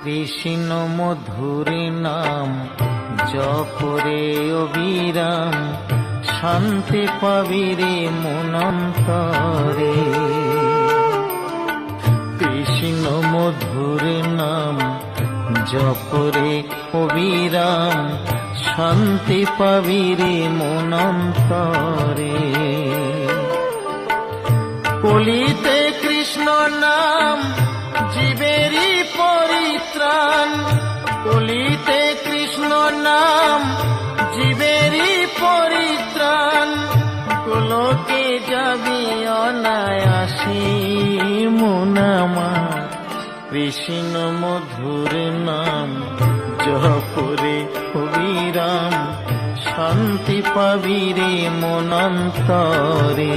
কৃষ্ণ মধুর নাম জপরে অবিরাম, শান্তি পাবি রে মনন্তরে। কৃষ্ণ মধুর নাম জপরে অবিরাম, শান্তি পাবি রে মনন্তরে। কলিতে কৃষ্ণ নাম জীবেরই পরিত্রাণ, কলিতে কৃষ্ণ নাম জীবেরই পরিত্রাণ। গোলকে যাবি অনায়াসে মন আমার, কৃষ্ণ মধুর নাম জপরে অবিরাম, শান্তি পাবি রে মনন্তরে।